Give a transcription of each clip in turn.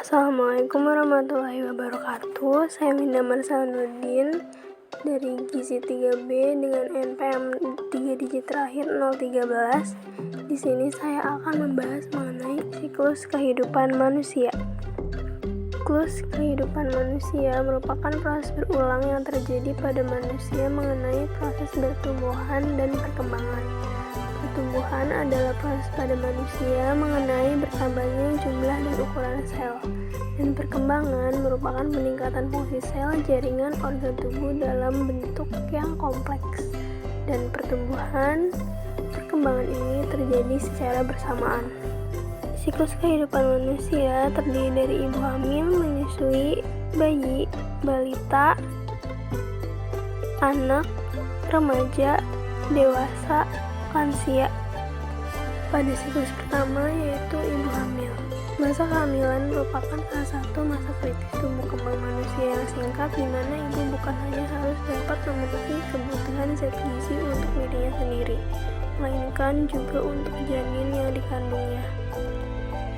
Assalamualaikum warahmatullahi wabarakatuh. Saya Minda Marsanuddin dari Gizi 3B dengan NPM 3 digit terakhir 013. Di sini saya akan membahas mengenai siklus kehidupan manusia. Siklus kehidupan manusia merupakan proses berulang yang terjadi pada manusia mengenai proses pertumbuhan dan perkembangan. Pertumbuhan adalah proses pada manusia mengenai bertambahnya jumlah dan ukuran sel, dan perkembangan merupakan peningkatan fungsi sel jaringan organ tubuh dalam bentuk yang kompleks. Dan perkembangan ini terjadi secara bersamaan. Siklus kehidupan manusia terdiri dari ibu hamil, menyusui, bayi, balita, anak, remaja, dewasa, lansia. Pada siklus pertama yaitu ibu hamil. Masa kehamilan merupakan salah satu masa kritis tumbuh kembang manusia yang singkat, di mana ibu bukan hanya harus dapat memenuhi kebutuhan zat gizi untuk dirinya sendiri, melainkan juga untuk janin yang dikandungnya.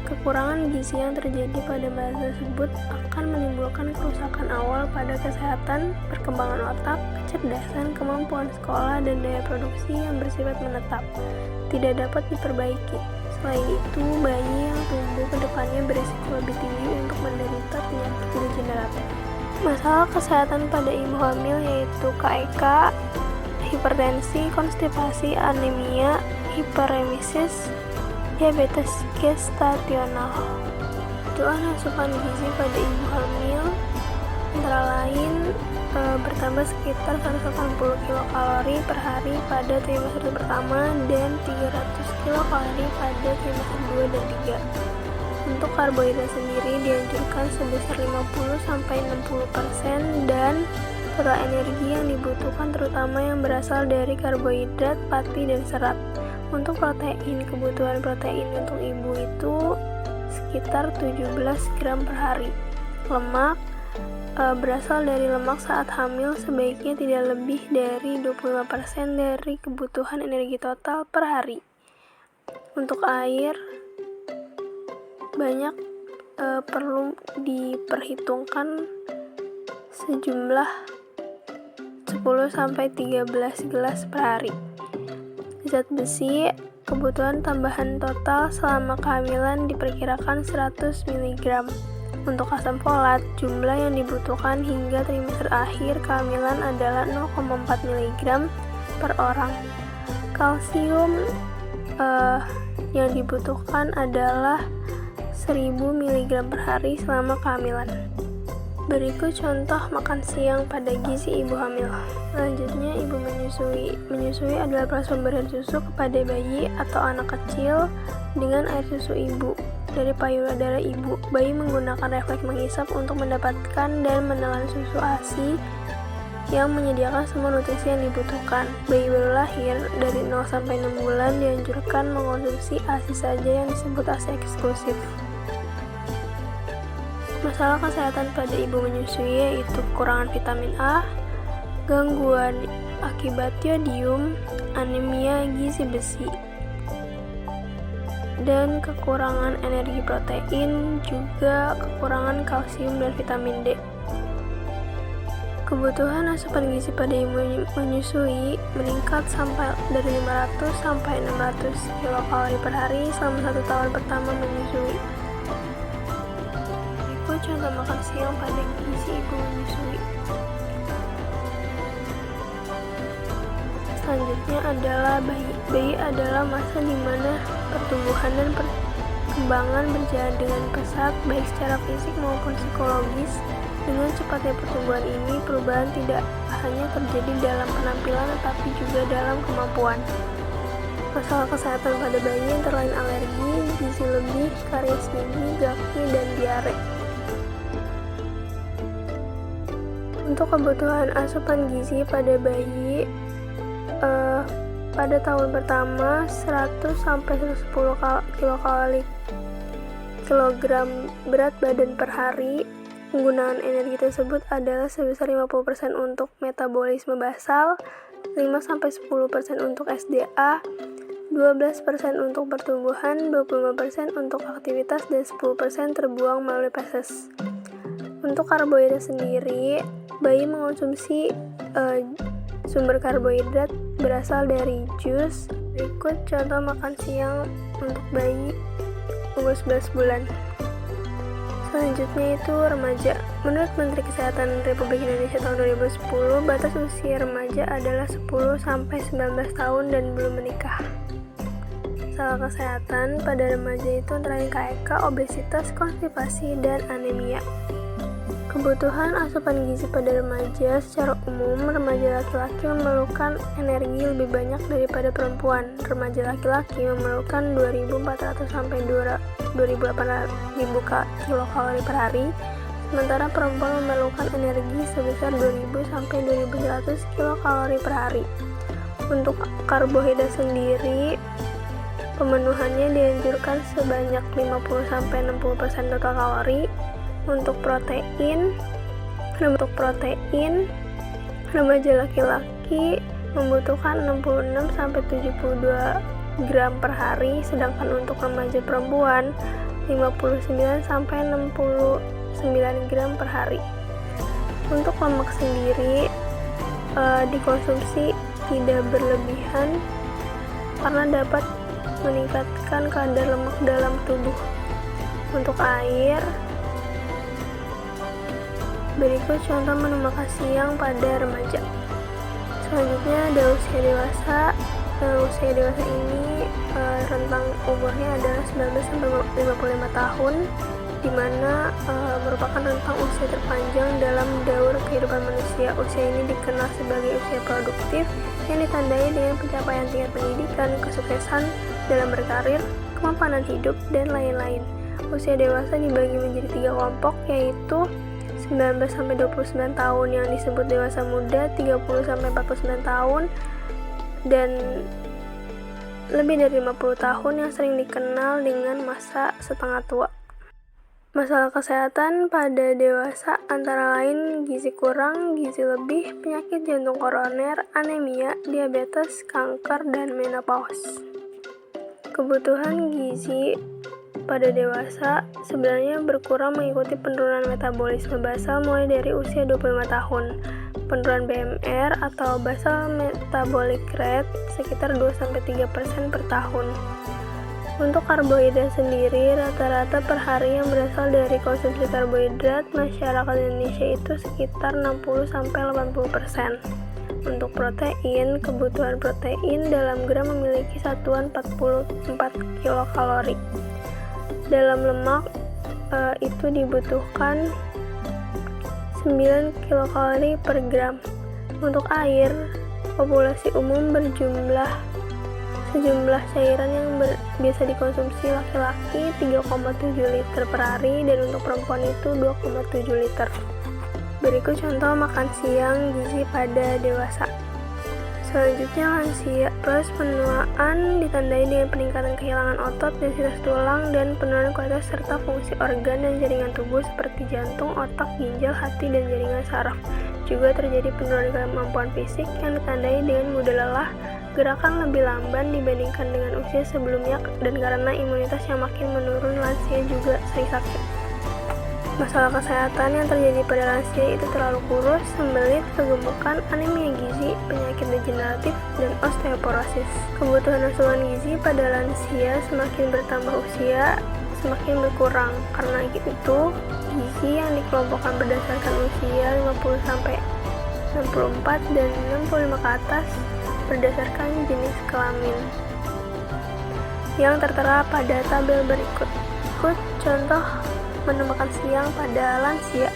Kekurangan gizi yang terjadi pada masa tersebut akan menimbulkan kerusakan awal pada kesehatan, perkembangan otak, kecerdasan, kemampuan sekolah, dan daya produksi yang bersifat menetap, tidak dapat diperbaiki. Selain itu, bayi yang tumbuh ke depannya berisiko lebih tinggi untuk menderita penyakit degeneratif. Masalah kesehatan pada ibu hamil yaitu KEK, hipertensi, konstipasi, anemia, hiperemesis, diabetes gestasional. Kebutuhan asupan gizi pada ibu hamil antara lain bertambah sekitar 180 kilokalori per hari pada trimester pertama dan 300 kilokalori pada trimester 2 dan 3. Untuk karbohidrat sendiri dianjurkan sebesar 50-60% dan total energi yang dibutuhkan terutama yang berasal dari karbohidrat, pati, dan serat. Untuk protein, kebutuhan protein untuk ibu itu sekitar 17 gram per hari. Lemak berasal dari lemak saat hamil sebaiknya tidak lebih dari 25% dari kebutuhan energi total per hari. Untuk air banyak perlu diperhitungkan sejumlah 10-13 gelas per hari. Zat besi, kebutuhan tambahan total selama kehamilan diperkirakan 100 mg. Untuk asam folat, jumlah yang dibutuhkan hingga trimester akhir kehamilan adalah 0,4 mg per orang. Kalsium yang dibutuhkan adalah 1000 mg per hari selama kehamilan. Berikut contoh makan siang pada gizi ibu hamil. Selanjutnya, ibu menyusui. Menyusui adalah proses pemberian susu kepada bayi atau anak kecil dengan air susu ibu dari payudara ibu. Bayi menggunakan refleks menghisap untuk mendapatkan dan menelan susu ASI yang menyediakan semua nutrisi yang dibutuhkan. Bayi baru lahir dari 0-6 bulan dianjurkan mengonsumsi ASI saja yang disebut ASI eksklusif. Masalah kesehatan pada ibu menyusui yaitu kekurangan vitamin A, gangguan akibat iodium, anemia gizi besi, dan kekurangan energi protein, juga kekurangan kalsium dan vitamin D. Kebutuhan asupan gizi pada ibu menyusui meningkat dari 500 sampai 600 kilokalori per hari selama 1 tahun pertama menyusui. Contoh makan siang pada gizi ibu menyusui. Selanjutnya adalah bayi. Bayi adalah masa di mana pertumbuhan dan perkembangan berjalan dengan pesat, baik secara fisik maupun psikologis. Dengan cepatnya pertumbuhan ini, perubahan tidak hanya terjadi dalam penampilan tetapi juga dalam kemampuan. Masalah kesehatan pada bayi antara lain alergi, gizi lebih, karies gigi, gaki, dan diare. Untuk kebutuhan asupan gizi pada bayi pada tahun pertama 100-110 kilogram berat badan per hari. Penggunaan energi tersebut adalah sebesar 50% untuk metabolisme basal, 5-10% untuk SDA, 12% untuk pertumbuhan, 25% untuk aktivitas, dan 10% terbuang melalui feses. Untuk karbohidrat sendiri, bayi mengonsumsi sumber karbohidrat berasal dari jus. Berikut contoh makan siang untuk bayi umur 11 bulan. Selanjutnya itu remaja. Menurut Menteri Kesehatan Republik Indonesia tahun 2010, batas usia remaja adalah 10-19 tahun dan belum menikah. Masalah kesehatan pada remaja itu antara lain KEK, obesitas, konstipasi, dan anemia. Kebutuhan asupan gizi pada remaja secara umum, remaja laki-laki memerlukan energi lebih banyak daripada perempuan. Remaja laki-laki memerlukan 2.400 sampai 2.800 kilokalori per hari, sementara perempuan memerlukan energi sebesar 2.000 sampai 2.100 kilokalori per hari. Untuk karbohidrat sendiri, pemenuhannya dianjurkan sebanyak 50-60% total kalori. Untuk protein, remaja laki-laki membutuhkan 66-72 gram per hari, sedangkan untuk remaja perempuan 59-69 gram per hari. Untuk lemak sendiri dikonsumsi tidak berlebihan karena dapat meningkatkan kadar lemak dalam tubuh. Untuk air, berikut contoh menu makan siang pada remaja. Selanjutnya ada usia dewasa. Usia dewasa ini rentang umurnya adalah 19-55 tahun, di mana merupakan rentang usia terpanjang dalam daur kehidupan manusia. Usia ini dikenal sebagai usia produktif yang ditandai dengan pencapaian tingkat pendidikan, kesuksesan dalam berkarir, kemapanan hidup, dan lain-lain. Usia dewasa dibagi menjadi 3 kelompok, yaitu 19-29 tahun yang disebut dewasa muda, 30-49 tahun, dan lebih dari 50 tahun yang sering dikenal dengan masa setengah tua. Masalah kesehatan pada dewasa antara lain gizi kurang, gizi lebih, penyakit jantung koroner, anemia, diabetes, kanker, dan menopause. Kebutuhan gizi pada dewasa sebenarnya berkurang mengikuti penurunan metabolisme basal mulai dari usia 25 tahun. Penurunan BMR atau basal metabolic rate sekitar 2-3% per tahun. Untuk karbohidrat sendiri, rata-rata per hari yang berasal dari konsumsi karbohidrat masyarakat Indonesia itu sekitar 60-80%. Untuk protein, kebutuhan protein dalam gram memiliki satuan 44 kilokalori. Dalam lemak itu dibutuhkan 9 kilokalori per gram. Untuk air, populasi umum sejumlah cairan yang biasa dikonsumsi laki-laki 3,7 liter per hari, dan untuk perempuan itu 2,7 liter. Berikut contoh makan siang gizi pada dewasa. Selanjutnya lansia. Proses penuaan ditandai dengan peningkatan kehilangan otot, densitas tulang, dan penurunan kualitas serta fungsi organ dan jaringan tubuh seperti jantung, otak, ginjal, hati, dan jaringan saraf. Juga terjadi penurunan kemampuan fisik yang ditandai dengan mudah lelah, gerakan lebih lamban dibandingkan dengan usia sebelumnya, dan karena imunitas yang makin menurun, lansia juga sering sakit. Masalah kesehatan yang terjadi pada lansia itu terlalu kurus, sembelit, kegemukan, anemia gizi, penyakit degeneratif, dan osteoporosis. Kebutuhan asupan gizi pada lansia semakin bertambah usia, semakin berkurang. Karena itu, gizi yang dikelompokkan berdasarkan usia 50-64 dan 65 ke atas berdasarkan jenis kelamin yang tertera pada tabel berikut. Contoh menu makan siang pada lansia.